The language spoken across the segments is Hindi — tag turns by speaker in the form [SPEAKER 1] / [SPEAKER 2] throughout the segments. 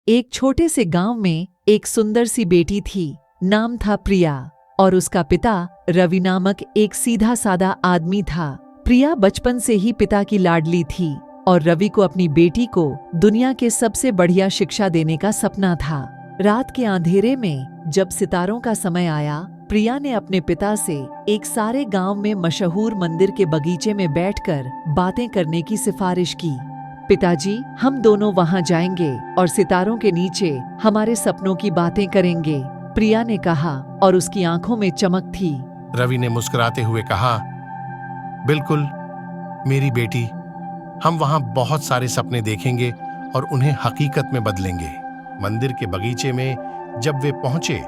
[SPEAKER 1] एक छोटे से गांव में एक सुंदर सी बेटी थी। नाम था प्रिया और उसका पिता रवि नामक एक सीधा सादा आदमी था। प्रिया बचपन से ही पिता की लाडली थी और रवि को अपनी बेटी को दुनिया के सबसे बढ़िया शिक्षा देने का सपना था। रात के अंधेरे में जब सितारों का समय आया, प्रिया ने अपने पिता से एक सारे गांव में मशहूर मंदिर के बगीचे में बैठकर बातें करने की सिफारिश की। पिताजी, हम दोनों वहां जाएंगे और सितारों के नीचे हमारे सपनों की बातें करेंगे, प्रिया ने कहा और उसकी आंखों में चमक थी।
[SPEAKER 2] रवि ने मुस्कुराते हुए कहा, बिल्कुल मेरी बेटी, हम वहां बहुत सारे सपने देखेंगे और उन्हें हकीकत में बदलेंगे। मंदिर के बगीचे में जब वे पहुंचे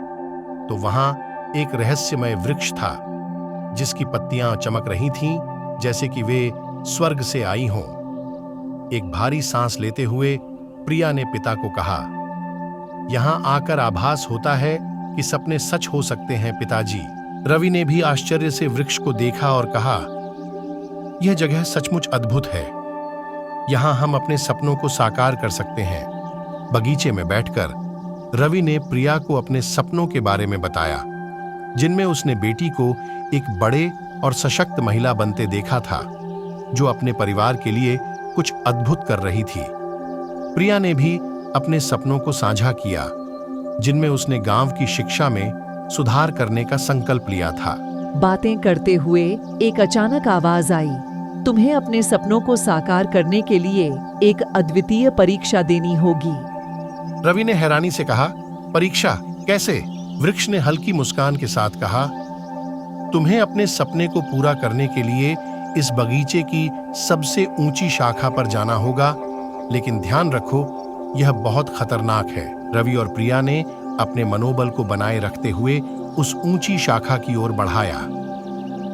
[SPEAKER 2] तो वहां एक रहस्यमय वृक्ष था जिसकी पत्तियां चमक रही थीं जैसे कि वे स्वर्ग से आई हों। एक भारी सांस लेते हुए प्रिया ने पिता को कहा, यहां आकर आभास होता है कि सपने सच हो सकते हैं पिताजी। रवि ने भी आश्चर्य से वृक्ष को देखा और कहा, यह जगह सचमुच अद्भुत है। यहां हम अपने सपनों को साकार कर सकते हैं। बगीचे में बैठकर रवि ने प्रिया को अपने सपनों के बारे में बताया, जिनमें उसने बेटी को एक बड़े और सशक्त महिला बनते देखा था, जो अपने परिवार के लिए कुछ अद्भुत कर रही थी। प्रिया ने भी अपने सपनों को साझा किया, जिनमें उसने गांव की शिक्षा में सुधार करने का संकल्प लिया था।
[SPEAKER 1] बातें करते हुए एक अचानक आवाज आई, तुम्हें अपने सपनों को साकार करने के लिए एक अद्वितीय परीक्षा देनी होगी।
[SPEAKER 2] रवि ने हैरानी से कहा, परीक्षा कैसे? वृक्ष ने हल्की मुस्कान के साथ कहा, तुम्हें अपने सपने को पूरा करने के लिए इस बगीचे की सबसे ऊंची शाखा पर जाना होगा, लेकिन ध्यान रखो, यह बहुत खतरनाक है। रवि और प्रिया ने अपने मनोबल को बनाए रखते हुए उस ऊंची शाखा की ओर बढ़ाया।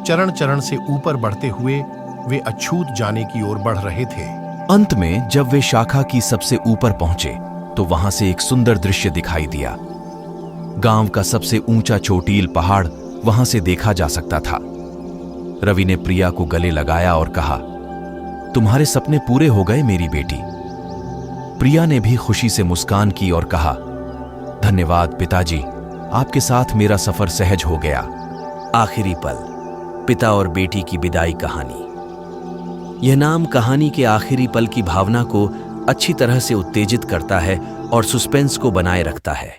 [SPEAKER 2] चरण चरण से ऊपर बढ़ते हुए वे अछूत जाने की ओर बढ़ रहे थे।
[SPEAKER 3] अंत में जब वे शाखा की सबसे ऊपर पहुंचे तो वहां से एक सुंदर दृश्य दिखाई दिया। गांव का सबसे ऊंचा चोटील पहाड़ वहां से देखा जा सकता था। रवि ने प्रिया को गले लगाया और कहा, तुम्हारे सपने पूरे हो गए मेरी बेटी। प्रिया ने भी खुशी से मुस्कान की और कहा, धन्यवाद पिताजी, आपके साथ मेरा सफर सहज हो गया।
[SPEAKER 4] आखिरी पल, पिता और बेटी की विदाई कहानी। यह नाम कहानी के आखिरी पल की भावना को अच्छी तरह से उत्तेजित करता है और सस्पेंस को बनाए रखता है।